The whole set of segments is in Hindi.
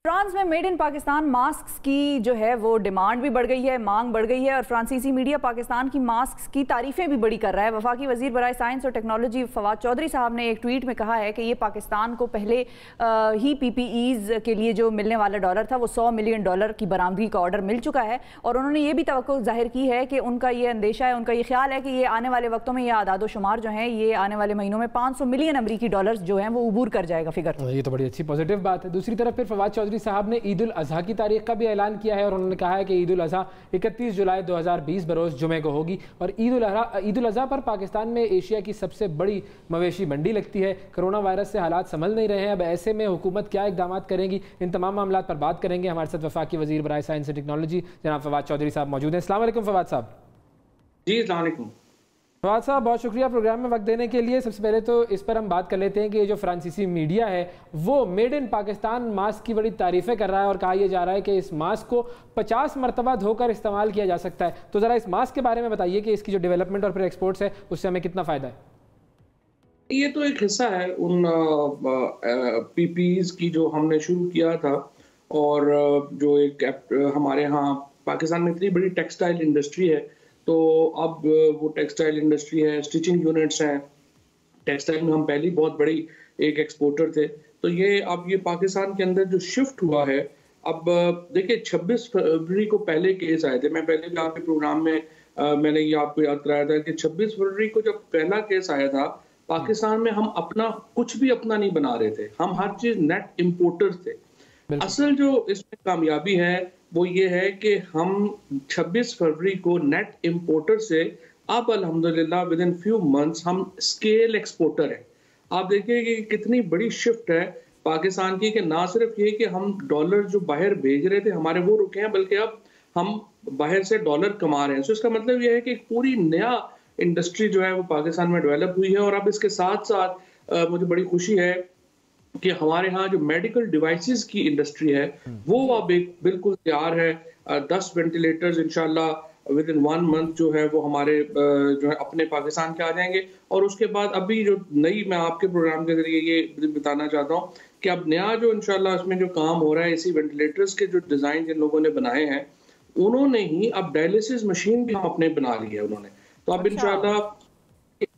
फ्रांस में मेड इन पाकिस्तान मास्क की जो है वो डिमांड भी बढ़ गई है, मांग बढ़ गई है और फ्रांसीसी मीडिया पाकिस्तान की मास्क की तारीफें भी बड़ी कर रहा है। वफाकी वजीर बराए साइंस और टेक्नोलॉजी फवाद चौधरी साहब ने एक ट्वीट में कहा है कि ये पाकिस्तान को पहले ही PPEs के लिए जो मिलने वाला डॉलर था वो $100 मिलियन की बरामदगी का ऑर्डर मिल चुका है और उन्होंने ये भी तवक्को जाहिर की है कि उनका ये अंदेशा है, उनका ये ख्याल है कि ये आने वाले वक्तों में ये आदाद शुमार जो है ये आने वाले महीनों में $500 मिलियन अमरीकी डॉलर जो है वो उबूर कर जाएगा फिगर। ये तो बड़ी अच्छी पॉजिटिव बात है। दूसरी तरफ फिर फवाद चौधरी साहब ने ईद अज़हा की तारीख का भी ऐलान किया है और उन्होंने कहा है कि ईद उल अज़हा 31 जुलाई 2020 बरोज़ जुमे को होगी और ईद उल अज़हा पर पाकिस्तान में एशिया की सबसे बड़ी मवेशी मंडी लगती है। कोरोना वायरस से हालात संभल नहीं रहे हैं, अब ऐसे में हुकूमत क्या इकदाम करेंगी, इन तमाम मामलों पर बात करेंगे। हमारे साथ वफाकी वजीर बराए साइंस और टेक्नोलॉजी जनाब फवाद चौधरी साहब मौजूद हैं। अस्सलाम वालेकुम फवाद साहब। जी अस्सलाम वालेकुम फवाद साहब, बहुत शुक्रिया प्रोग्राम में वक्त देने के लिए। सबसे पहले तो इस पर हम बात कर लेते हैं कि ये जो फ्रांसीसी मीडिया है वो मेड इन पाकिस्तान मास्क की बड़ी तारीफ़ें कर रहा है और कहा यह जा रहा है कि इस मास्क को 50 मरतबा धोकर इस्तेमाल किया जा सकता है। तो ज़रा इस मास्क के बारे में बताइए कि इसकी जो डेवलपमेंट और फिर एक्सपोर्ट्स है उससे हमें कितना फ़ायदा है। ये तो एक हिस्सा है उन PPEs की जो हमने शुरू किया था और जो एक हमारे यहाँ पाकिस्तान में इतनी बड़ी टेक्सटाइल इंडस्ट्री है, तो अब वो टेक्सटाइल इंडस्ट्री है, स्टिचिंग यूनिट्स हैं, टेक्सटाइल में हम पहले बहुत बड़ी एक एक्सपोर्टर थे। तो ये पाकिस्तान के अंदर जो शिफ्ट हुआ है, अब देखिए 26 फरवरी को पहले केस आए थे। मैं पहले भी आपके प्रोग्राम में मैंने ये आपको याद कराया था कि 26 फरवरी को जब पहला केस आया था पाकिस्तान में, हम अपना कुछ भी अपना नहीं बना रहे थे, हम हर चीज नेट इम्पोर्टर थे। असल जो इसमें कामयाबी है वो ये है कि हम 26 फरवरी को नेट इंपोर्टर से अब अल्हम्दुलिल्लाह विद इन फ्यू मंथ्स हम स्केल एक्सपोर्टर हैं। आप देखिए कि कितनी बड़ी शिफ्ट है पाकिस्तान की, कि ना सिर्फ ये कि हम डॉलर जो बाहर भेज रहे थे हमारे वो रुके हैं, बल्कि अब हम बाहर से डॉलर कमा रहे हैं। सो इसका मतलब ये है कि एक पूरी नया इंडस्ट्री जो है वो पाकिस्तान में डेवलप हुई है। और अब इसके साथ साथ मुझे बड़ी खुशी है कि हमारे यहाँ जो मेडिकल डिवाइसेस की इंडस्ट्री है वो अब एक बिल्कुल तैयार है। 10 वेंटिलेटर्स इंशाल्लाह विद इन 1 मंथ जो है वो हमारे जो है अपने पाकिस्तान के आ जाएंगे। और उसके बाद अभी जो नई, मैं आपके प्रोग्राम के जरिए ये बताना चाहता हूँ कि अब नया जो इंशाल्लाह इसमें जो काम हो रहा है, इसी वेंटिलेटर्स के जो डिजाइन जिन लोगों ने बनाए हैं उन्होंने ही अब डायलिसिस मशीन भी हम अपने बना ली है उन्होंने। तो अब इंशाल्लाह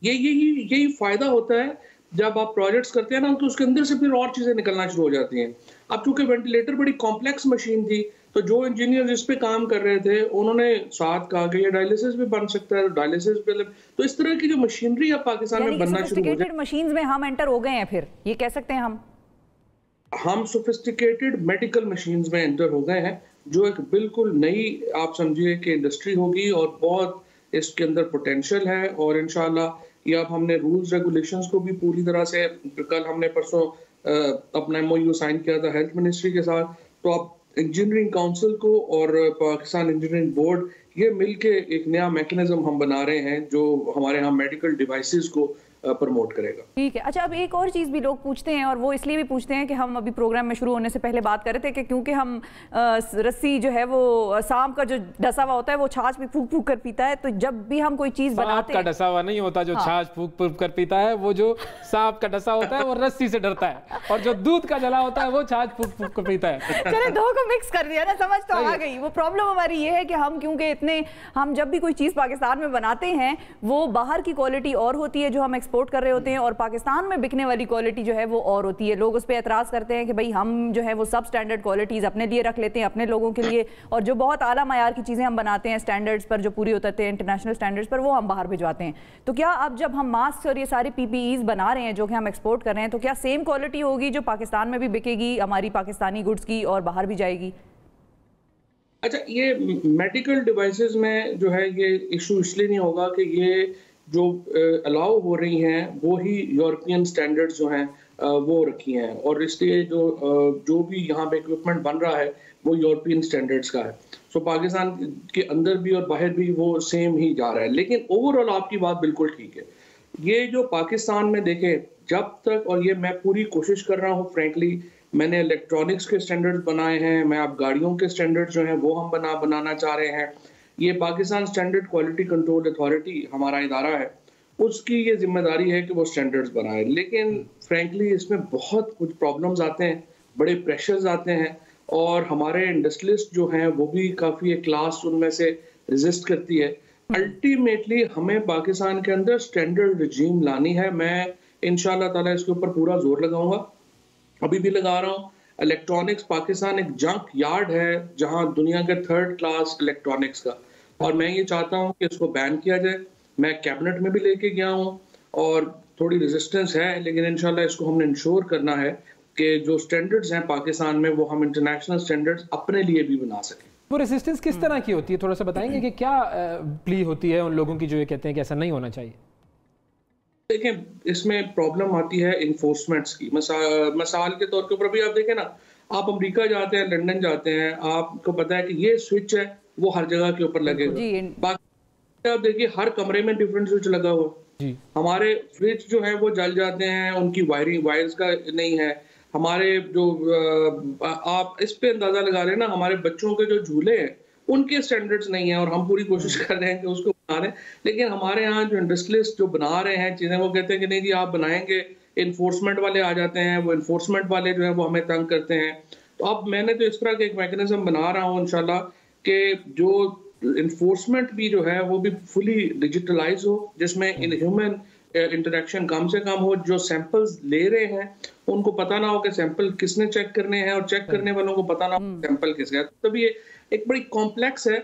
यही फायदा होता है जब आप प्रोजेक्ट्स करते हैं ना, तो उसके अंदर से फिर और चीजें निकलना शुरू हो जाती हैं। अब चूंकि वेंटिलेटर बड़ी कॉम्प्लेक्स मशीन थी, तो जो इंजीनियर इस पे काम कर रहे थे उन्होंने साथ कहा कि ये डायलिसिस भी बन सकता है, डायलिसिस पे तो इस तरह की जो मशीनरी अब पाकिस्तान में बनना शुरू हो जाए। मशीन्स में हम एंटर हो गए हैं, फिर ये कह सकते हैं हम सोफिस्टिकेटेड मेडिकल मशीन्स में एंटर हो गए हैं, जो एक बिल्कुल नई आप समझिए कि इंडस्ट्री होगी और बहुत इसके अंदर पोटेंशियल है। और इंशाल्लाह ये अब हमने रूल्स रेगुलेशंस को भी पूरी तरह से, कल हमने परसों अपना MOU साइन किया था हेल्थ मिनिस्ट्री के साथ, तो अब इंजीनियरिंग काउंसिल को और पाकिस्तान इंजीनियरिंग बोर्ड ये मिलके एक नया मैकेनिज्म हम बना रहे हैं जो हमारे यहाँ मेडिकल डिवाइसेस को प्रमोट करेगा। ठीक है। अच्छा, अब एक और चीज़ भी लोग पूछते हैं और वो इसलिए भी पूछते हैं कि हम अभी प्रोग्राम में शुरू होने से पहले बात कर रहे थे कि क्योंकि हम रस्सी जो है वो सांप का जो डसा हुआ होता है वो छाछ भी फूक फूक कर पीता है, तो जब भी हम कोई चीज़ बनाते हैं, का डसा हुआ नहीं होता जो छाछ फूक फूक कर पीता है, वो जो सांप का डसा होता है वो रस्सी से डरता है और जो दूध का जला होता है वो छाछ फूक फूक कर पीता है। चले दो को मिक्स कर दिया ना, समझ तो आ गई। वो प्रॉब्लम हमारी ये है कि हम क्योंकि हम जब भी कोई चीज़ पाकिस्तान में बनाते हैं वो बाहर की क्वालिटी और होती है जो हम एक्सपोर्ट कर रहे होते हैं और पाकिस्तान में बिकने वाली क्वालिटी जो है वो और होती है। लोग उस पर एतराज़ करते हैं कि भाई हम जो है वो सब स्टैंडर्ड क्वालिटीज़ अपने लिए रख लेते हैं, अपने लोगों के लिए, और जो बहुत आला मायार की चीज़ें हम बनाते हैं स्टैंडर्ड्स पर, जो पूरी उतरते हैं इंटरनेशनल स्टैंडर्ड्स पर, वो हम बाहर भिजवाते हैं। तो क्या अब जब हम मास्क और ये सारी PPEs बना रहे हैं जो कि हम एक्सपोर्ट कर रहे हैं, तो क्या सेम क्वालिटी होगी जो पाकिस्तान में भी बिकेगी हमारी पाकिस्तानी गुड्स की और बाहर भी जाएगी? अच्छा, ये मेडिकल डिवाइसेस में जो है ये इशू इसलिए नहीं होगा कि ये जो अलाउ हो रही हैं वो ही यूरोपियन स्टैंडर्ड्स जो हैं वो रखी हैं, और इसलिए जो भी यहाँ पे इक्विपमेंट बन रहा है वो यूरोपियन स्टैंडर्ड्स का है। सो पाकिस्तान के अंदर भी और बाहर भी वो सेम ही जा रहा है। लेकिन ओवरऑल आपकी बात बिल्कुल ठीक है। ये जो पाकिस्तान में देखें जब तक, और ये मैं पूरी कोशिश कर रहा हूँ फ्रेंकली, मैंने इलेक्ट्रॉनिक्स के स्टैंडर्ड्स बनाए हैं, मैं अब गाड़ियों के स्टैंडर्ड्स जो हैं वो हम बनाना चाह रहे हैं। ये Pakistan standard quality control authority हमारा इदारा है, उसकी ये जिम्मेदारी है कि वो स्टैंडर्ड्स बनाए। लेकिन फ्रेंकली इसमें बहुत कुछ प्रॉब्लम्स आते हैं, बड़े प्रेशर्स आते हैं, और हमारे इंडस्ट्रियलिस्ट जो हैं वो भी काफ़ी एक क्लास उनमें से रेजिस्ट करती है। अल्टीमेटली हमें पाकिस्तान के अंदर स्टैंडर्ड रिजीम लानी है। मैं इंशाल्लाह ताला इसके ऊपर पूरा जोर लगाऊंगा, अभी भी लगा रहा हूँ। इलेक्ट्रॉनिक्स पाकिस्तान एक जंक यार्ड है जहां दुनिया के 3rd क्लास इलेक्ट्रॉनिक्स का, और मैं ये चाहता हूँ कि इसको बैन किया जाए। मैं कैबिनेट में भी लेके गया हूँ और थोड़ी रेजिस्टेंस है, लेकिन इंशाल्लाह इसको हमने इंश्योर करना है कि जो स्टैंडर्ड्स हैं पाकिस्तान में वो हम इंटरनेशनल स्टैंडर्ड्स अपने लिए भी बना सकें। वो रेजिस्टेंस किस तरह की होती है, थोड़ा सा बताएंगे कि क्या प्ली होती है उन लोगों की जो ये कहते हैं कि ऐसा नहीं होना चाहिए? देखें, इसमें प्रॉब्लम आती है इन्फोर्समेंट्स की। मिसाल के तौर के ऊपर अभी आप देखें ना, आप अमेरिका जाते हैं, लंदन जाते हैं, आपको पता है कि ये स्विच है वो हर जगह के ऊपर लगेगा। बाकी आप देखिए हर कमरे में डिफरेंट स्विच लगा हुआ जी। हमारे फ्रिज जो है वो जल जाते हैं, उनकी वायर्स का नहीं है। हमारे जो आप इस पे अंदाजा लगा रहे हैं ना, हमारे बच्चों के जो झूले हैं उनके स्टैंडर्ड्स नहीं है, और हम पूरी कोशिश कर रहे हैं कि उसको बना दें। लेकिन हमारे यहाँ जो इंडस्ट्रियलिस्ट जो बना रहे हैं चीजें, वो कहते हैं कि नहीं जी आप बनाएंगे, इन्फोर्समेंट वाले आ जाते हैं, वो इन्फोर्समेंट वाले जो है वो हमें तंग करते हैं। तो अब मैंने तो इस तरह का एक मैकेनिज्म बना रहा हूँ इंशाल्लाह कि जो इन्फोर्समेंट भी जो है वो भी फुली डिजिटलाइज हो, जिसमें इन ह्यूमन इंटरेक्शन कम से कम हो। जो सैंपल्स ले रहे हैं उनको पता ना हो कि सैंपल किसने चेक करने हैं, और चेक करने वालों को पता ना हो सैंपल किसका है। तभी ये एक बड़ी कॉम्प्लेक्स है,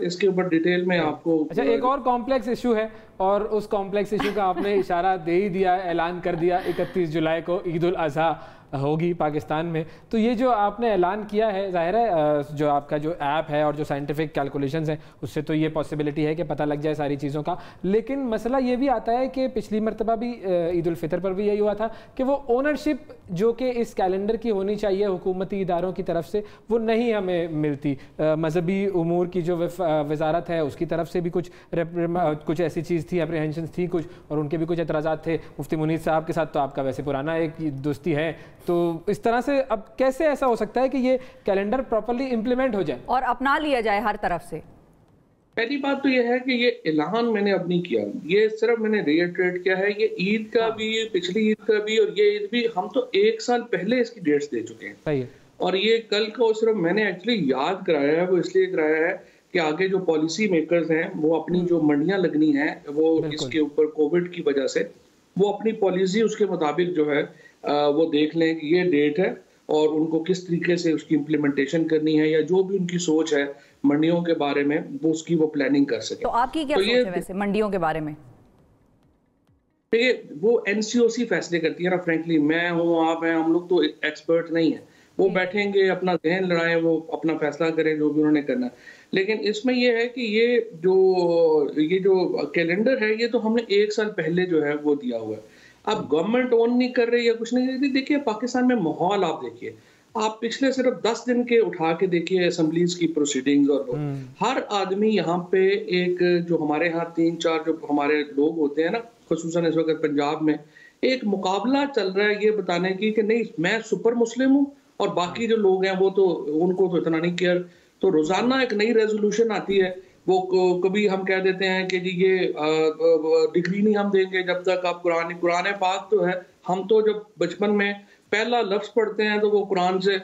इसके ऊपर डिटेल में आपको। अच्छा, एक और कॉम्प्लेक्स इशू है, और उस कॉम्प्लेक्स इशू का आपने इशारा दे ही दिया, ऐलान कर दिया 31 जुलाई को ईद उल अज़हा होगी पाकिस्तान में। तो ये जो आपने ऐलान किया है, जाहिर है जो आपका जो ऐप है और जो साइंटिफिक कैलकुलेशंस हैं उससे तो ये पॉसिबिलिटी है कि पता लग जाए सारी चीज़ों का। लेकिन मसला ये भी आता है कि पिछली मरतबा भी ईद उल फितर पर भी यही हुआ था कि वो ओनरशिप जो कि इस कैलेंडर की होनी चाहिए हुकूमती इदारों की तरफ से, वो नहीं हमें मिलती। मजहबी उमूर की जो वजारत है उसकी तरफ से भी कुछ ऐसी चीज़ थी, अप्रीहेंशन थी कुछ, और उनके भी कुछ एतराज़ात थे। मुफ्ती मुनीर साहब के साथ तो आपका वैसे पुराना एक दोस्ती है, तो इस तरह से अब कैसे ऐसा हो सकता है कि ये कैलेंडर प्रॉपर्ली इंप्लीमेंट हो जाए और अपना लिया जाए हर तरफ से? पहली बात तो ये है कि ये ऐलान मैंने अब नहीं किया, ये सिर्फ मैंने रिएटरेट किया है। ये ईद का भी, पिछली ईद का भी और ये ईद भी, हम तो 1 साल पहले इसकी डेट्स दे चुके हैं। सही है। और ये कल को सिर्फ मैंने एक्चुअली याद कराया है, वो इसलिए कराया है कि आगे जो पॉलिसी मेकर्स हैं वो अपनी जो मंडियां लगनी है वो इसके ऊपर कोविड की वजह से, वो अपनी पॉलिसी उसके मुताबिक जो है वो देख लें कि ये डेट है और उनको किस तरीके से उसकी इम्प्लीमेंटेशन करनी है, या जो भी उनकी सोच है मंडियों के बारे में वो उसकी वो प्लानिंग कर सके। तो आपकी क्या सोच है वैसे मंडियों के बारे में? देखिए, वो एनसीओसी फैसले करती है ना। फ्रेंकली मैं हूँ, आप हैं, हम लोग तो एक्सपर्ट नहीं है। वो बैठेंगे, अपना ज़हन लड़ाएं, वो अपना फैसला करें जो भी उन्होंने करना। लेकिन इसमें ये है कि ये जो कैलेंडर है ये तो हमने 1 साल पहले जो है वो दिया हुआ है। अब गवर्नमेंट ऑन नहीं कर रही या कुछ नहीं कर रही। देखिए पाकिस्तान में माहौल आप देखिए, आप पिछले सिर्फ 10 दिन के उठा के देखिए असेंबलीज की प्रोसीडिंग्स, और हर आदमी यहाँ पे एक, जो हमारे यहाँ 3-4 जो हमारे लोग होते हैं ना, खुसूसन इस वक्त पंजाब में एक मुकाबला चल रहा है ये बताने की कि नहीं मैं सुपर मुस्लिम हूँ और बाकी जो लोग हैं वो तो उनको तो इतना नहीं केयर। तो रोजाना एक नई रेजोल्यूशन आती है, वो कभी हम कह देते हैं कि जी ये डिग्री नहीं हम देंगे जब तक आप कुरान पाक तो है। हम तो जब बचपन में पहला लफ्ज पढ़ते हैं तो वो कुरान से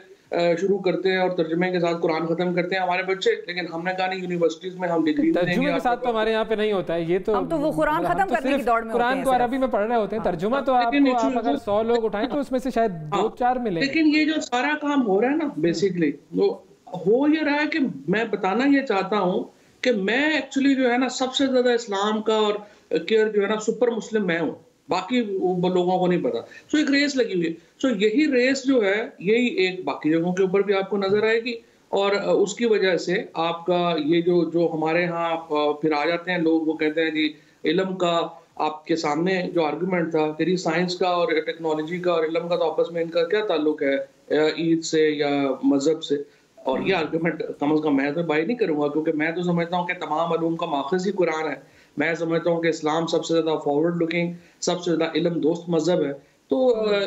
शुरू करते हैं और तर्जुमे के साथ कुरान खत्म करते हैं हमारे बच्चे। लेकिन हमने कहा नहीं यूनिवर्सिटीज में हम डिग्री तर्जुमे के साथ तो हमारे यहाँ पे नहीं होता है। ये तो हम तो वो कुरान खत्म करने की दौड़ में होते हैं। कुरान को अरबी में पढ़ रहे होते हैं, तर्जुमा तो आप अगर 100 लोग उठाएं तो उसमें से शायद 2-4 मिले। लेकिन ये जो सारा काम हो रहा है ना, बेसिकली वो हो ये रहा है कि मैं बताना ये चाहता हूँ कि मैं एक्चुअली जो है ना सबसे ज्यादा इस्लाम का और केयर जो है ना सुपर मुस्लिम मैं हूँ, बाकी लोगों को नहीं पता। सो एक रेस लगी हुई है। सो यही रेस जो है यही एक बाकी जगहों के ऊपर भी आपको नजर आएगी, और उसकी वजह से आपका ये जो हमारे यहाँ फिर आ जाते हैं लोग, वो कहते हैं जी इल्म का आपके सामने जो आर्गुमेंट था, तेरी साइंस का और टेक्नोलॉजी का और इल्म का तो आपस में इनका क्या ताल्लुक है ईद से या मजहब से। और ये आर्गुमेंट कम से कम मैं तो बाई नहीं करूंगा, क्योंकि मैं तो समझता हूँ कि तमाम उलूम का माखज़ ही कुरान है। मैं समझता हूँ कि इस्लाम सबसे ज्यादा फॉरवर्ड लुकिंग, सबसे ज्यादा इल्म दोस्त मजहब है। तो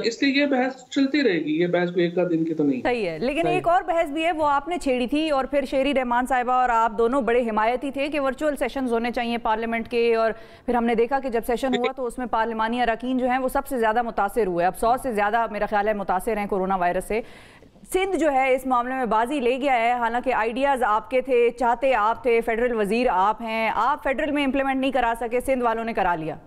इसलिए ये बहस चलती रहेगी, ये बहस कोई एक दिन की तो नहीं। सही है, लेकिन एक और बहस भी है, वो आपने छेड़ी थी और फिर शेरी रहमान साहिबा और आप दोनों बड़े हिमायती थे कि वर्चुअल सेशंस होने चाहिए पार्लियामेंट के। और फिर हमने देखा कि जब सेशन हुआ तो उसमें पार्लिमानी अरकान जो हैं वो सबसे ज्यादा मुतासिर हुए। अब 100 से ज्यादा मेरा ख्याल है मुतासिर हैं कोरोना वायरस से। सिंध जो है इस मामले में बाजी ले गया है, हालांकि आइडियाज़ आपके थे, चाहते आप थे, फेडरल वजीर आप हैं, आप फेडरल में इम्प्लीमेंट नहीं करा सके, सिंध वालों ने करा लिया।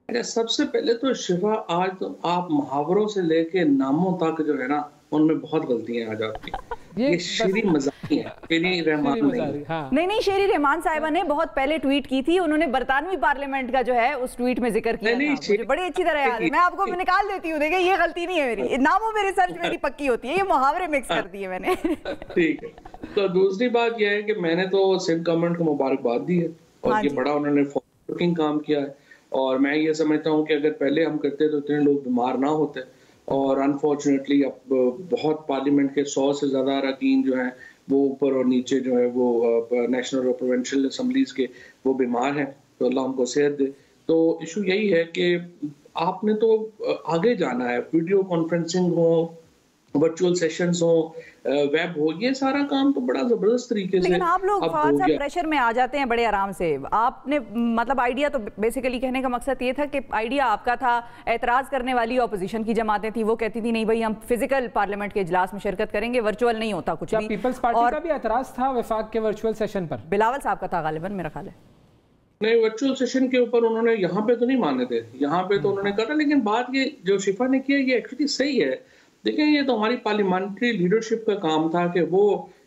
सबसे पहले तो शिफा, आज तो आप मुहावरों से लेके नामों तक जो है ना, उनमें बहुत गलतियां आ जाती हैं। ये शेरी मजाक है, शेरी रहमान नहीं। हाँ। नहीं, शेरी रहमान साहिबा ने बहुत पहले ट्वीट की थी, उन्होंने बरतानवी पार्लियामेंट का जो है उस ट्वीट में जिक्र किया था। मुझे बड़ी अच्छी तरह याद है, मैं आपको निकाल देती हूँ, देखिए ये गलती नहीं है मेरी, नामों में रिसर्च मेरी पक्की होती है, ये मुहावरे मिक्स कर दिए मैंने। ठीक है, तो दूसरी बात यह है कि मैंने तो सिंध गवर्नमेंट को मुबारकबाद दी है और ये बड़ा उन्होंने फॉरवर्डिंग काम किया है, और मैं ये समझता हूँ कि अगर पहले हम करते तो इतने लोग बीमार ना होते, और अनफॉर्चुनेटली अब बहुत पार्लियामेंट के 100 से ज़्यादा अरकान जो हैं वो ऊपर और नीचे जो है वो नेशनल और प्रोविंशियल असम्बलीज के वो बीमार हैं, तो अल्लाह उनको सेहत दे। तो इशू यही है कि आपने तो आगे जाना है, वीडियो कॉन्फ्रेंसिंग हो, वर्चुअल सेशंस हो, वेब हो, ये सारा काम तो बड़ा जबरदस्त तरीके से। लेकिन आप लोग प्रेशर में आ जाते हैं बड़े आराम से। आपने मतलब आइडिया तो बेसिकली कहने का मकसद ये था कि आइडिया आपका था, एतराज करने वाली ऑपोजिशन की जमातें थी, वो कहती थी नहीं भाई हम फिजिकल पार्लियामेंट के इजलास में शिरकत करेंगे, वर्चुअल नहीं होता कुछ भी। पीपल्स पार्टी का भी एतराज था वफाक के वर्चुअल सेशन पर, बिलावल साहब का था गालिबन, मेरा ख्याल है। नहीं, वर्चुअल सेशन के ऊपर उन्होंने यहाँ पे तो नहीं माने थे, यहाँ पे तो उन्होंने कहा, लेकिन बात ये जो शिफा ने किया ये एक्चुअली सही है। देखिए, ये तो हमारी पार्लियामेंट्री लीडरशिप का काम था कि वो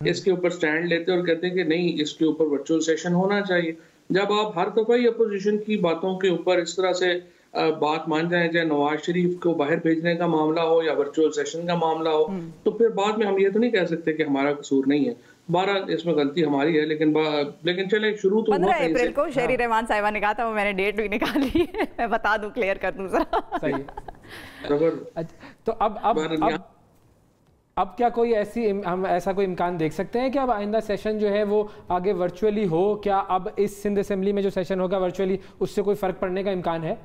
इसके ऊपर स्टैंड लेते और कहते कि नहीं, इसके ऊपर वर्चुअल सेशन होना चाहिए। जब आप हर दफा ही अपोजिशन की बातों के ऊपर इस तरह से बात मान जाए, चाहे नवाज शरीफ को बाहर भेजने का मामला हो या वर्चुअल सेशन का मामला हो, तो फिर बाद में हम ये तो नहीं कह सकते कि हमारा कसूर नहीं है। 12 इसमें गलती हमारी है, लेकिन चले शुरू तो 15 अप्रैल को शेरी रहमान साहिबा ने कहा था, वो मैंने डेट भी निकाली है, मैं बता दूं, क्लियर कर दूं जरा। सही है। तो अब क्या कोई हम ऐसा कोई इम्कान देख सकते हैं कि अब आइंदा सेशन जो है वो आगे वर्चुअली हो? क्या अब इस सिंध असेंबली में जो सेशन होगा वर्चुअली, उससे कोई फर्क पड़ने का इम्कान है?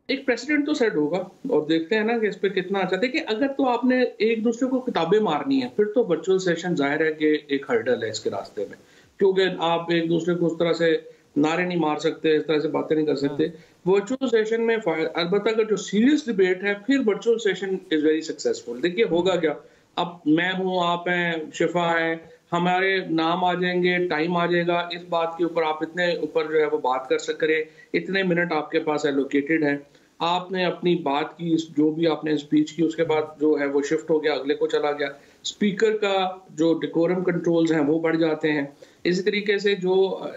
एक प्रेसिडेंट तो सेट होगा और देखते हैं ना कि इस पे कितना अच्छा। देखिए, अगर तो आपने एक दूसरे को किताबें मारनी है, फिर तो वर्चुअल सेशन जाहिर है कि एक हर्डल है इसके रास्ते में, क्योंकि आप एक दूसरे को उस तरह से नारे नहीं मार सकते, इस तरह से बातें नहीं कर सकते। वर्चुअल सेशन में अलबत्ता अगर जो सीरियस डिबेट है, फिर virtual session is very successful. देखिए होगा क्या, अब मैं हूँ, आप हैं, शिफा है, हमारे नाम आ जाएंगे, टाइम आ जाएगा, इस बात के ऊपर आप इतने ऊपर जो है वो बात कर सकते, इतने मिनट आपके पास एलोकेटेड है, आपने अपनी बात की, जो भी आपने स्पीच की, उसके बाद जो है वो शिफ्ट हो गया, अगले को चला गया। स्पीकर का जो डिकोरम कंट्रोल्स हैं वो बढ़ जाते हैं। इसी तरीके से जो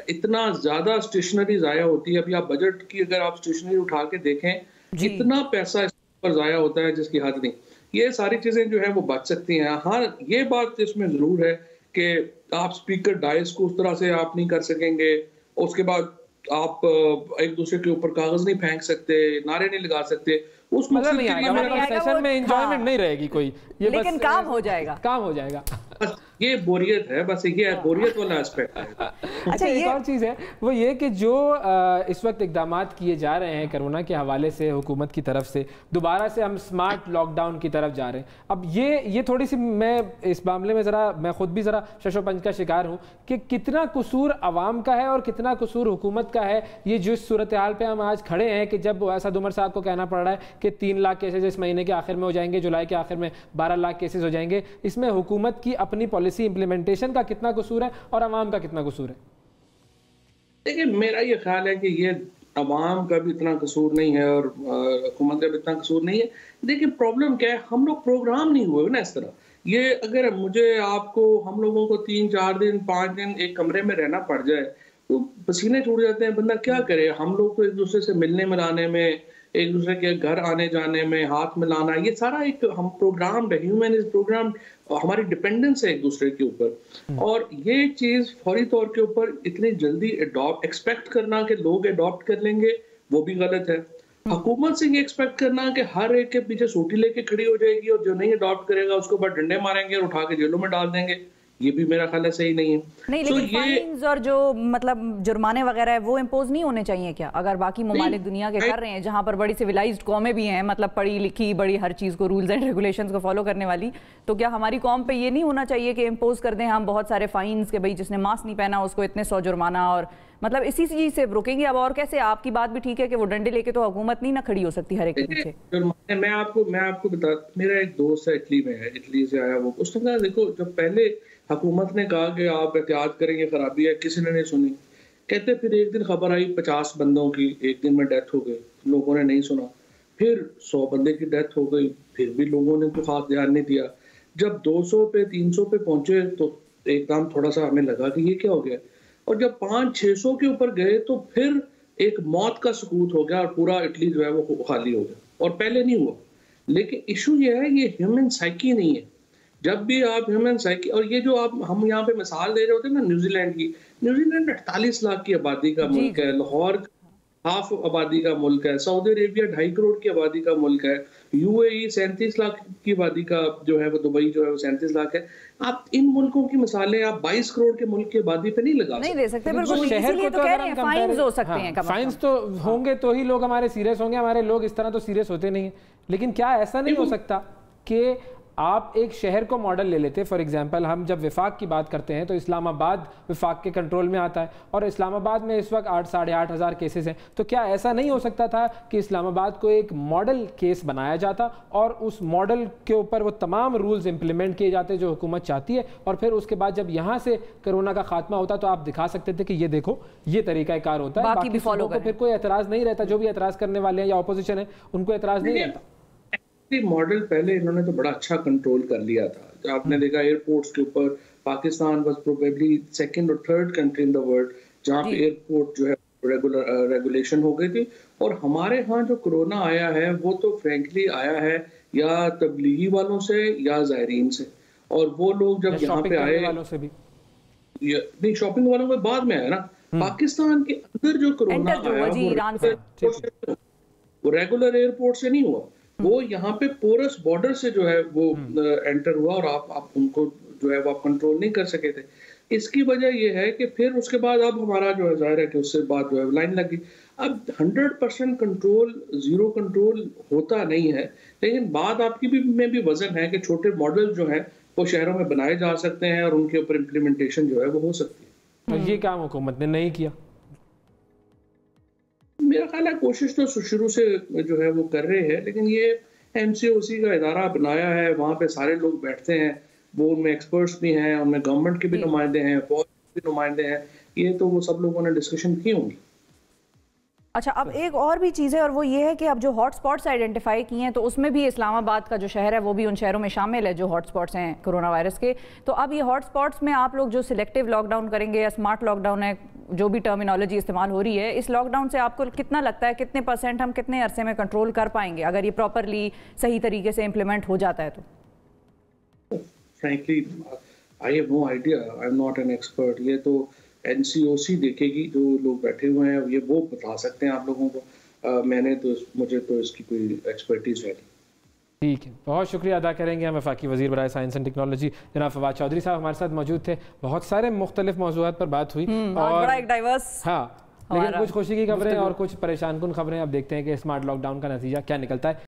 इतना ज्यादा स्टेशनरी जाया होती है, अभी आप बजट की अगर आप स्टेशनरी उठा के देखें, इतना पैसा इस पर जाया होता है जिसकी हद नहीं। ये सारी चीजें जो है वो बच सकती हैं। हाँ, ये बात इसमें जरूर है कि आप स्पीकर डाइस को उस तरह से आप नहीं कर सकेंगे, उसके बाद आप एक दूसरे के ऊपर कागज नहीं फेंक सकते, नारे नहीं लगा सकते, उस मजा नहीं आएगा, सेशन में एंजॉयमेंट नहीं रहेगी कोई, ये लेकिन काम हो जाएगा, काम हो जाएगा। ये बोरियत है, बस ये बोरियत वाला एस्पेक्ट है। अच्छा, एक और चीज़ है, वो ये कि जो इस वक्त इकदाम किए जा रहे हैं कोरोना के हवाले से हुकूमत की तरफ से, दोबारा से हम स्मार्ट लॉकडाउन की तरफ जा रहे हैं। अब ये थोड़ी सी, मैं इस मामले में मैं खुद भी ज़रा शशोपंज का शिकार हूँ कि कितना कसूर अवाम का है और कितना कसूर हुकूमत का है। ये जो सूरत हाल पर हम आज खड़े हैं कि जब ऐसा उमर साहब को कहना पड़ रहा है कि 3 लाख केसेज इस महीने के आखिर में हो जाएंगे, जुलाई के आखिर में 12 लाख केसेज हो जाएंगे, इसमें हुकूमत की अपनी पॉलिसी इंप्लीमेंटेशन का कितना कसूर है और अवाम का कितना कसूर है? देखिए, मेरा ये ख्याल है कि ये अवाम का भी इतना कसूर नहीं है और हुकूमत का भी इतना कसूर नहीं है। देखिए, प्रॉब्लम क्या है, हम लोग प्रोग्राम नहीं हुए ना इस तरह। ये अगर मुझे, आपको, हम लोगों को 3-4 दिन 5 दिन एक कमरे में रहना पड़ जाए तो पसीने छूट जाते हैं, बंदा क्या करे। हम लोग तो एक दूसरे से मिलने मिलाने में, एक दूसरे के घर आने जाने में, हाथ मिलाना, ये सारा एक हम प्रोग्राम है, ह्यूमन इज प्रोग्राम, हमारी डिपेंडेंस है एक दूसरे के ऊपर। और ये चीज फौरी तौर के ऊपर इतनी जल्दी एक्सपेक्ट करना कि लोग अडॉप्ट कर लेंगे, वो भी गलत है। हुकूमत से ये एक्सपेक्ट करना कि हर एक के पीछे सूटी लेके खड़ी हो जाएगी और जो नहीं अडॉप्ट करेगा उसके ऊपर डंडे मारेंगे और उठा के जेलों में डाल देंगे, ये भी मेरा ख्याल है सही नहीं है। नहीं, लेकिन फाइन्स और जो मतलब जुर्माने वगैरह है वो इम्पोज नहीं होने चाहिए क्या? अगर बाकी ममालिक दुनिया के कर रहे हैं, जहां पर बड़ी सिविलाइज्ड कौमें भी हैं, मतलब पढ़ी लिखी, बड़ी हर चीज़ को रूल्स एंड रेगुलेशंस को फॉलो करने वाली, तो क्या हमारी कौम पे ये नहीं होना चाहिए कि इम्पोज कर दें हम बहुत सारे फाइन्स के भाई जिसने मास्क नहीं पहना उसको इतने 100 जुर्माना, और मतलब इसी चीज से रुकेंगे अब? और कैसे? आपकी बात भी ठीक है कि वो डंडे लेके तो हुकूमत नहीं ना खड़ी हो सकती हर एक के पीछे। मैं आपको बता, मेरा एक दोस्त है इटली में है, इटली से आया वो, उसने कहा देखो जब पहले हुकूमत ने कहा कि आप एहतियात करेंगे, खराबी है, किसी ने नहीं सुनी। कहते फिर एक दिन खबर आई 50 बंदों की एक दिन में डेथ हो गई, लोगों ने नहीं सुना। फिर 100 बंदे की डेथ हो गई, फिर भी लोगों ने तो खास ध्यान नहीं दिया। जब 200 पे 300 पे पहुंचे तो एकदम थोड़ा सा हमें लगा कि ये क्या हो गया, और जब 500-600 के ऊपर गए तो फिर एक मौत का सकूत हो गया और पूरा इटली जो है वो खाली हो गया, और पहले नहीं हुआ। लेकिन इशू ये है, ये ह्यूमन साइकी नहीं है। जब भी आप ह्यूमन साइकी, और ये जो हम यहाँ पे मिसाल दे रहे होते हैं ना न्यूजीलैंड की, न्यूजीलैंड 48 लाख की आबादी का मुल्क है, लाहौर हाफ आबादी का मुल्क है, सऊदी अरेबिया 2.5 करोड़ की आबादी का मुल्क है, यूएई 37 लाख की आबादी का जो है वो, दुबई जो है वो 37 लाख है। आप इन मुल्कों की मिसालें आप 22 करोड़ के मुल्क की आबादी पे नहीं लगा नहीं दे सकते, बिल्कुल। इसीलिए तो कह रहे हैं फाइन्स हो सकते हैं, फाइन्स तो होंगे तो ही लोग हमारे सीरियस होंगे, हमारे लोग इस तरह तो सीरियस होते नहीं है। लेकिन क्या ऐसा नहीं हो सकता कि आप एक शहर को मॉडल ले लेते? फॉर एग्जांपल हम जब विफाक की बात करते हैं तो इस्लामाबाद विफाक के कंट्रोल में आता है, और इस्लामाबाद में इस वक्त 8-8.5 हज़ार केसेस हैं। तो क्या ऐसा नहीं हो सकता था कि इस्लामाबाद को एक मॉडल केस बनाया जाता और उस मॉडल के ऊपर वो तमाम रूल्स इंप्लीमेंट किए जाते जो हुकूमत चाहती है, और फिर उसके बाद जब यहाँ से कोरोना का खात्मा होता तो आप दिखा सकते थे कि ये देखो ये तरीकाकार होता है, बाकी भी फॉलो को फिर कोई एतराज़ नहीं रहता। जो भी एतराज़ करने वाले हैं या अपोजिशन है उनको एतराज़ नहीं रहता। मॉडल पहले इन्होंने तो बड़ा अच्छा कंट्रोल कर लिया था। आपने देखा एयरपोर्ट्स के ऊपर पाकिस्तान वाज प्रोबेबली सेकंड और third country in the world जहां पे एयरपोर्ट जो है रेगुलेशन हो गई थी। और हमारे यहाँ जो कोरोना आया है वो तो फ्रेंकली आया है या तबलीगी वालों से या ज़ायरीन से, और वो लोग जब यहाँ पे आए वालों से भी नहीं, शॉपिंग वालों के बाद में आया ना। पाकिस्तान के अंदर जो कोरोना आया वो रेगुलर एयरपोर्ट से नहीं हुआ, वो यहाँ पे पोरस बॉर्डर से जो है वो एंटर हुआ, और आप उनको जो है वो आप कंट्रोल नहीं कर सके थे। इसकी वजह ये है कि फिर उसके बाद अब हमारा जो है जाहिर है कि उससे बाद जो है लाइन लगी। अब 100% कंट्रोल, जीरो कंट्रोल होता नहीं है, लेकिन बात आपकी भी में भी वजन है कि छोटे मॉडल जो है वो शहरों में बनाए जा सकते हैं और उनके ऊपर इम्प्लीमेंटेशन जो है वो हो सकती है। ये काम हुकूमत ने नहीं किया। मेरा ख्याल है कोशिश तो शुरू से जो है वो कर रहे हैं, लेकिन ये एमसीओसी का इदारा बनाया है, वहाँ पे सारे लोग बैठते हैं, वो उनमें एक्सपर्ट्स भी हैं, उनमें गवर्नमेंट के भी नुमाइंदे हैं, फौज के भी नुमाइंदे हैं, ये तो वो सब लोगों ने डिस्कशन की होंगी। अच्छा, अब एक और भी चीज़ है, और वो ये है कि अब जो हॉटस्पॉट्स आइडेंटिफाई किए हैं तो उसमें भी इस्लामाबाद का जो शहर है वो भी उन शहरों में शामिल है जो हॉटस्पॉट्स हैं कोरोना वायरस के। तो अब ये हॉटस्पॉट्स में आप लोग जो सिलेक्टिव लॉकडाउन करेंगे या स्मार्ट लॉकडाउन है, जो भी टर्मिनोलॉजी इस्तेमाल हो रही है, इस लॉकडाउन से आपको कितना लगता है, कितने % हम कितने अरसे में कंट्रोल कर पाएंगे अगर ये प्रॉपरली सही तरीके से इम्प्लीमेंट हो जाता है तो? Frankly I have no idea, I am not an expert. ये तो एनसीओसी देखेगी, जो लोग बैठे हुए हैं ये वो बता सकते हैं आप लोगों को। मुझे तो इसकी कोई एक्सपर्टीज है नहीं। ठीक है, बहुत शुक्रिया अदा करेंगे हम वफाकी वज़ीर बराए साइंस एंड टेक्नोलॉजी जनाब फवाद चौधरी साहब हमारे साथ मौजूद थे। बहुत सारे मुख्तलिफ मौज़ूआत पर बात हुई और बड़ा एक डाइवर्स, हाँ, लेकिन कुछ खुशी की खबरें और कुछ परेशान कुन खबरें। अब देखते हैं कि स्मार्ट लॉकडाउन का नतीजा क्या निकलता है।